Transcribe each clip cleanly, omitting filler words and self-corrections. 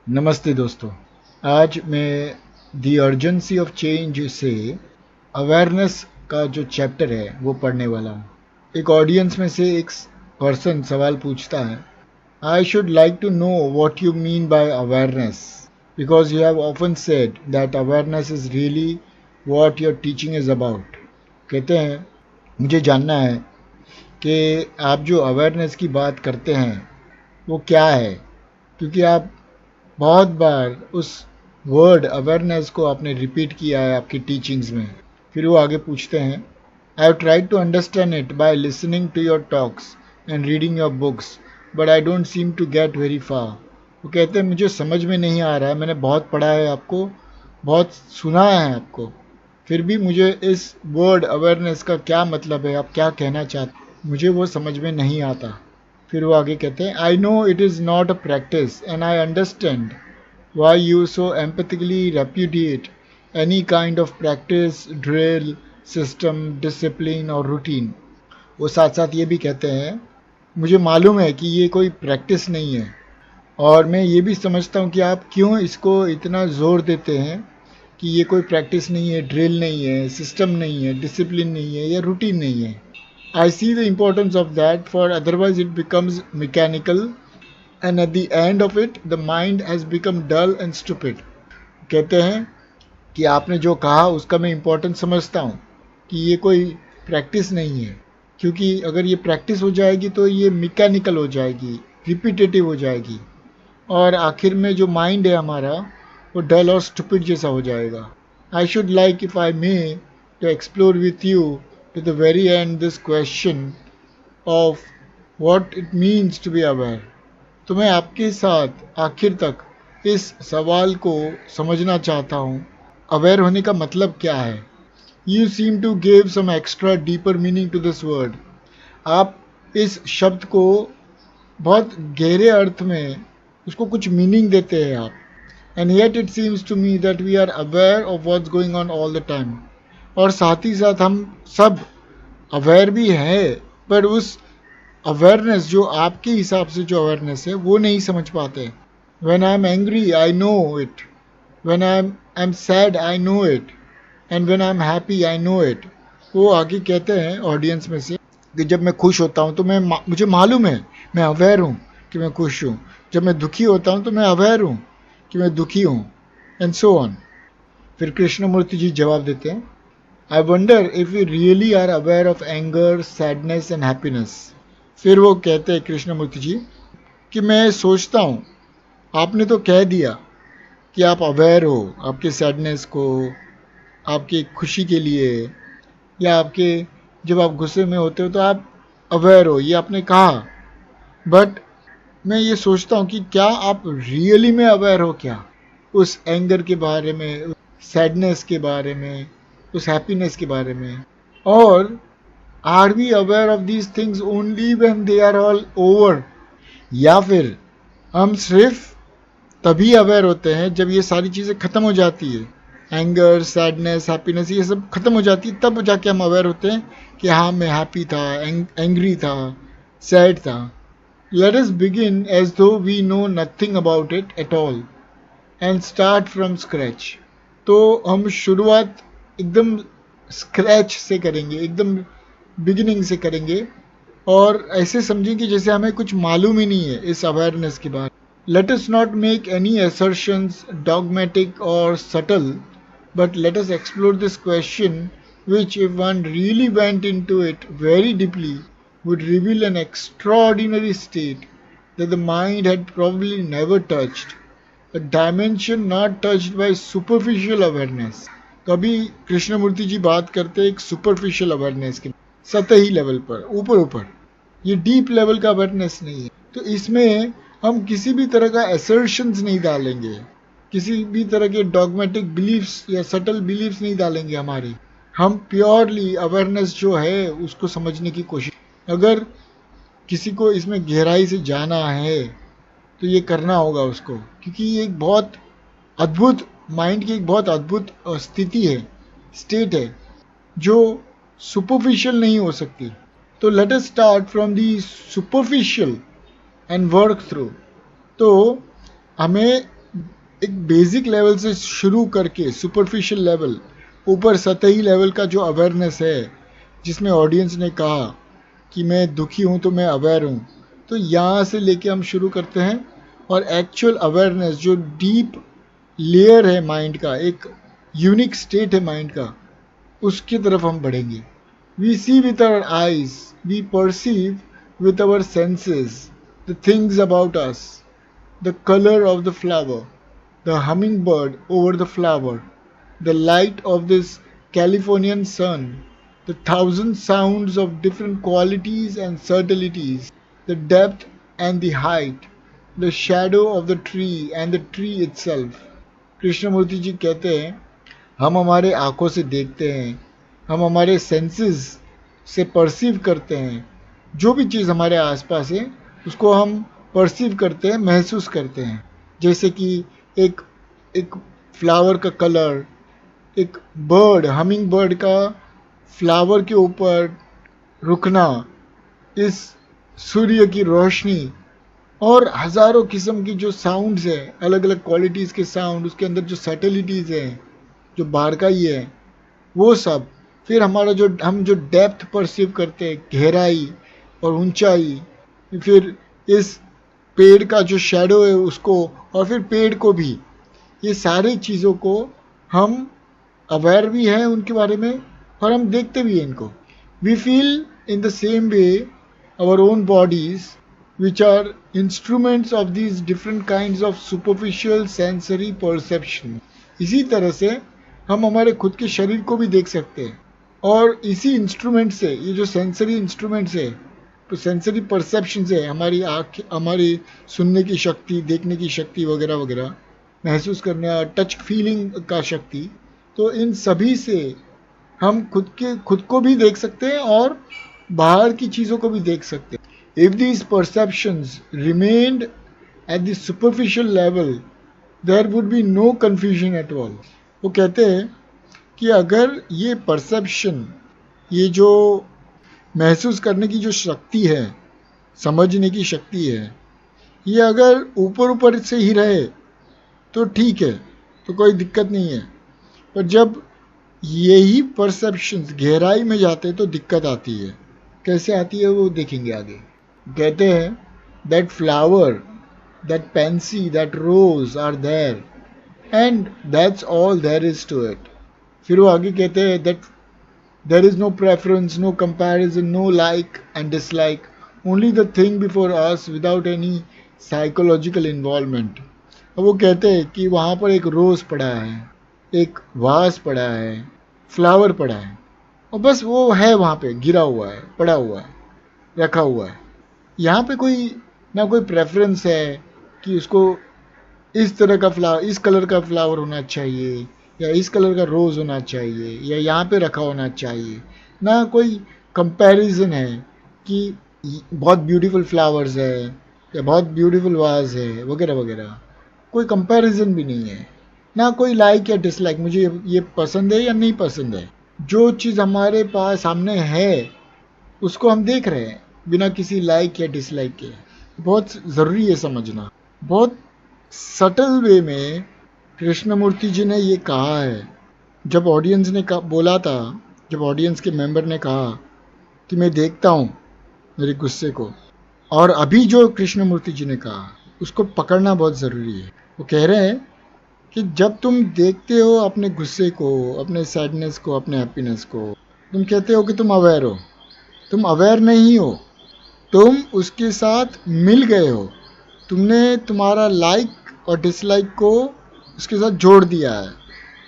नमस्ते दोस्तों। आज मैं द अर्जेंसी ऑफ चेंज से अवेयरनेस का जो चैप्टर है वो पढ़ने वाला हूँ। एक ऑडियंस में से एक पर्सन सवाल पूछता है, I should like to know what you mean by awareness because you have often said that awareness is really what your teaching is about. कहते हैं मुझे जानना है कि आप जो अवेयरनेस की बात करते हैं वो क्या है, क्योंकि आप बहुत बार उस वर्ड अवेयरनेस को आपने रिपीट किया है आपकी टीचिंग्स में। फिर वो आगे पूछते हैं, I have tried to understand it by listening to your talks and reading your books but I don't seem to get very far. वो कहते हैं मुझे समझ में नहीं आ रहा है, मैंने बहुत पढ़ा है आपको, बहुत सुना है आपको, फिर भी मुझे इस वर्ड अवेयरनेस का क्या मतलब है, आप क्या कहना चाहते, मुझे वो समझ में नहीं आता। फिर वो आगे कहते हैं, I know it is not a practice and I understand why you so emphatically repudiate any kind of practice, drill, system, discipline और रूटीन। वो साथ साथ ये भी कहते हैं, मुझे मालूम है कि ये कोई प्रैक्टिस नहीं है और मैं ये भी समझता हूँ कि आप क्यों इसको इतना ज़ोर देते हैं कि ये कोई प्रैक्टिस नहीं है, ड्रिल नहीं है, सिस्टम नहीं है, डिसिप्लिन नहीं है या रूटीन नहीं है। I see the importance of that, for otherwise it becomes mechanical and at the end of it the mind has become dull and stupid. कहते हैं कि आपने जो कहा उसका मैं इम्पोर्टेंस समझता हूँ कि ये कोई प्रैक्टिस नहीं है, क्योंकि अगर ये प्रैक्टिस हो जाएगी तो ये मैकेनिकल हो जाएगी, रिपीटेटिव हो जाएगी और आखिर में जो माइंड है हमारा वो डल और स्टूपिड जैसा हो जाएगा। I should like if I may to explore with you to the very end this question of what it means to be aware. तो मैं आपके साथ आखिर तक इस सवाल को समझना चाहता हूँ, अवेयर होने का मतलब क्या है। You seem to give some extra deeper meaning to this word. आप इस शब्द को बहुत गहरे अर्थ में उसको कुछ मीनिंग देते हैं आप। And yet it seems to me that we are aware of what's going on all the time. और साथ ही साथ हम सब अवेयर भी है, पर उस अवेयरनेस जो आपके हिसाब से जो अवेयरनेस है वो नहीं समझ पाते। When I am angry I know it, when I am sad I know it and when I am happy I know it. वो आगे कहते हैं ऑडियंस में से कि जब मैं खुश होता हूँ तो मुझे मालूम है, मैं अवेयर हूँ कि मैं खुश हूँ। जब मैं दुखी होता हूँ तो मैं अवेयर हूँ कि मैं दुखी हूँ, एंड सो ऑन। फिर कृष्णमूर्ति जी जवाब देते हैं, I wonder if we really are aware of anger, sadness and happiness. फिर वो कहते हैं कृष्णमूर्ति जी कि मैं सोचता हूँ, आपने तो कह दिया कि आप अवेयर हो आपके सैडनेस को, आपकी खुशी के लिए, या आपके जब आप गुस्से में होते हो तो आप अवेयर हो, ये आपने कहा। बट मैं ये सोचता हूँ कि क्या आप रियली में अवेयर हो क्या, उस एंगर के बारे में, उस सैडनेस के बारे में, उस हैप्पीनेस के बारे में। और are we aware of these things only when they are all over, या फिर हम सिर्फ तभी अवेयर होते हैं जब ये सारी चीज़ें ख़त्म हो जाती है, एंगर, सैडनेस, हैप्पीनेस ये सब ख़त्म हो जाती है, तब जाके हम अवेयर होते हैं कि हाँ मैं हैप्पी था, एंग्री था, सैड था। Let us begin as though we know nothing about it at all and start from scratch. तो हम शुरुआत एकदम स्क्रैच से करेंगे, एकदम बिगिनिंग से करेंगे और ऐसे समझेंगे जैसे हमें कुछ मालूम ही नहीं है इस अवेयरनेस के बारे में। Let us not make any assertions dogmatic और subtle, but let us explore this question which if one really went into it very deeply would reveal an extraordinary state that the mind had probably never touched, a dimension not touched by superficial awareness. कभी कृष्णमूर्ति जी बात करते हैं एक superficial awareness की, सतही level पर, ऊपर ऊपर, ये डीप लेवल का अवेयरनेस नहीं है। तो इसमें हम किसी भी तरह का असर्शंस नहीं डालेंगे, किसी भी तरह के डॉगमेटिक बिलीफ्स या सटल बिलीफ्स नहीं डालेंगे हमारी। हम प्योरली अवेयरनेस जो है उसको समझने की कोशिश। अगर किसी को इसमें गहराई से जाना है तो ये करना होगा उसको, क्योंकि ये एक बहुत अद्भुत माइंड की एक बहुत अद्भुत स्थिति है, स्टेट है, जो सुपरफिशियल नहीं हो सकती। तो let us start from the superficial and work through. तो हमें एक बेसिक लेवल से शुरू करके सुपरफिशियल लेवल, ऊपर सतही लेवल का जो अवेयरनेस है, जिसमें ऑडियंस ने कहा कि मैं दुखी हूँ तो मैं अवेयर हूँ, तो यहाँ से लेके हम शुरू करते हैं और एक्चुअल अवेयरनेस जो डीप लेयर है माइंड का, एक यूनिक स्टेट है माइंड का, उसकी तरफ हम बढ़ेंगे. We see with our eyes, we perceive with our senses the things about us, the color of the flower, the hummingbird over the flower, the light of this Californian sun, the thousand sounds of different qualities and subtleties, the depth and the height, the shadow of the tree and the tree itself. Krishnamurti ji कहते हैं हम हमारे आंखों से देखते हैं, हम हमारे सेंसेस से परसीव करते हैं, जो भी चीज़ हमारे आसपास है उसको हम परसीव करते हैं, महसूस करते हैं. जैसे कि एक एक फ्लावर का कलर, एक बर्ड, हमिंग बर्ड का फ्लावर के ऊपर रुकना, इस सूर्य की रोशनी और हज़ारों किस्म की जो साउंड्स है, अलग अलग क्वालिटीज़ के साउंड, उसके अंदर जो सैटेलिटीज़ हैं, जो बारकाई है, वो सब. फिर हमारा जो हम जो डेप्थ परसीव करते हैं, गहराई और ऊंचाई, फिर इस पेड़ का जो शैडो है उसको, और फिर पेड़ को भी, ये सारी चीज़ों को हम अवेयर भी हैं उनके बारे में और हम देखते भी हैं इनको. We feel in the same way our own bodies which are instruments of these different kinds of superficial sensory perception. इसी तरह से हम हमारे खुद के शरीर को भी देख सकते हैं और इसी इंस्ट्रूमेंट से, ये जो सेंसरी इंस्ट्रूमेंट्स है, तो सेंसरी परसेप्शन से हमारी आँख, हमारी सुनने की शक्ति, देखने की शक्ति वगैरह वगैरह, महसूस करने, टच फीलिंग का शक्ति, तो इन सभी से हम खुद को भी देख सकते हैं और बाहर की चीज़ों को भी देख सकते हैं. If these perceptions remained at the superficial level, there would be no confusion at all. वो कहते हैं कि अगर ये परसेप्शन, ये जो महसूस करने की जो शक्ति है, समझने की शक्ति है, ये अगर ऊपर ऊपर से ही रहे तो ठीक है, तो कोई दिक्कत नहीं है. पर जब यही परसेप्शंस गहराई में जाते हैं तो दिक्कत आती है. कैसे आती है वो देखेंगे आगे. कहते हैं that flower, that pansy, that rose are there and that's all there is to it. फिर वो आगे कहते हैं that there is no preference, no comparison, no like and dislike, only the thing before us without any psychological involvement. अब वो कहते हैं कि वहाँ पर एक रोज़ पड़ा है, एक वास पड़ा है, फ्लावर पड़ा है, और बस वो है वहाँ पे, गिरा हुआ है, पड़ा हुआ है, रखा हुआ है. यहाँ पे कोई प्रेफरेंस है कि उसको इस तरह का फ्लावर, इस कलर का फ्लावर होना चाहिए, या इस कलर का रोज़ होना चाहिए, या यहाँ पे रखा होना चाहिए. ना कोई कंपैरिजन है कि बहुत ब्यूटीफुल फ्लावर्स है या बहुत ब्यूटीफुल वाज है वगैरह वगैरह. कोई कंपैरिजन भी नहीं है. ना कोई लाइक या डिसलाइक, मुझे ये पसंद है या नहीं पसंद है. जो चीज़ हमारे पास सामने है उसको हम देख रहे हैं बिना किसी लाइक या डिसलाइक के. बहुत ज़रूरी है समझना. बहुत सटल वे में कृष्णमूर्ति जी ने ये कहा है. जब ऑडियंस ने बोला था, जब ऑडियंस के मेंबर ने कहा कि मैं देखता हूँ मेरे गुस्से को, और अभी जो कृष्णमूर्ति जी ने कहा उसको पकड़ना बहुत ज़रूरी है. वो कह रहे हैं कि जब तुम देखते हो अपने गुस्से को, अपने सैडनेस को, अपने हैप्पीनेस को, तुम कहते हो कि तुम अवेयर हो. तुम अवेयर नहीं हो, तुम उसके साथ मिल गए हो. तुमने तुम्हारा लाइक और डिसलाइक को उसके साथ जोड़ दिया है,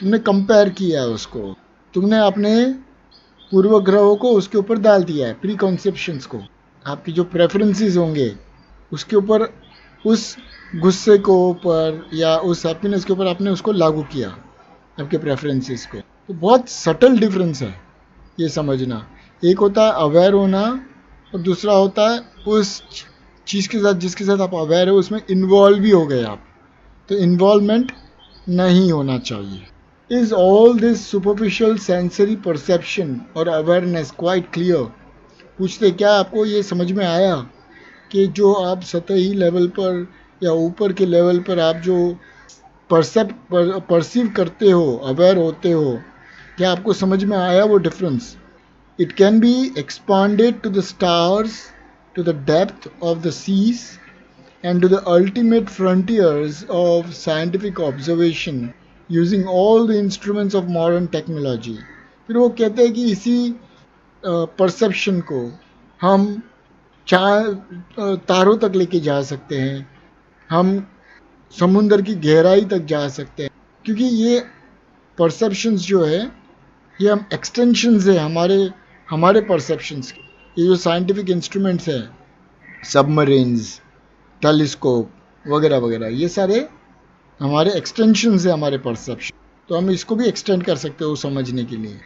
तुमने कंपेयर किया है उसको, तुमने अपने पूर्वग्रहों को उसके ऊपर डाल दिया है, प्री कॉन्सेप्शंस को, आपकी जो प्रेफरेंसेस होंगे उसके ऊपर, उस गुस्से को ऊपर या उस हैप्पीनेस के ऊपर आपने उसको लागू किया, आपके प्रेफरेंसेस को. तो बहुत सटल डिफरेंस है ये समझना. एक होता है अवेयर होना और दूसरा होता है उस चीज़ के साथ जिसके साथ आप अवेयर हो उसमें इन्वॉल्व भी हो गए आप. तो इन्वॉल्वमेंट नहीं होना चाहिए. Is all this superficial sensory perception और अवेयरनेस क्वाइट क्लियर. पूछते क्या आपको ये समझ में आया कि जो आप सतही लेवल पर या ऊपर के लेवल पर आप जो परसीव करते हो, अवेयर होते हो, क्या आपको समझ में आया वो difference? It can be expanded to the stars, to the depth of the seas and to the ultimate frontiers of scientific observation using all the instruments of modern technology. फिर वो कहते हैं कि इसी परसेप्शन को हम तारों तक लेके जा सकते हैं, हम समुंदर की गहराई तक जा सकते हैं, क्योंकि ये परसेप्शंस जो है ये हम एक्सटेंशंस है हमारे परसेप्शंस के। ये जो साइंटिफिक इंस्ट्रूमेंट्स हैं, सबमरीन्स, टेलीस्कोप वगैरह वगैरह, ये सारे हमारे एक्सटेंशंस है हमारे परसेप्शन। तो हम इसको भी एक्सटेंड कर सकते हो समझने के लिए।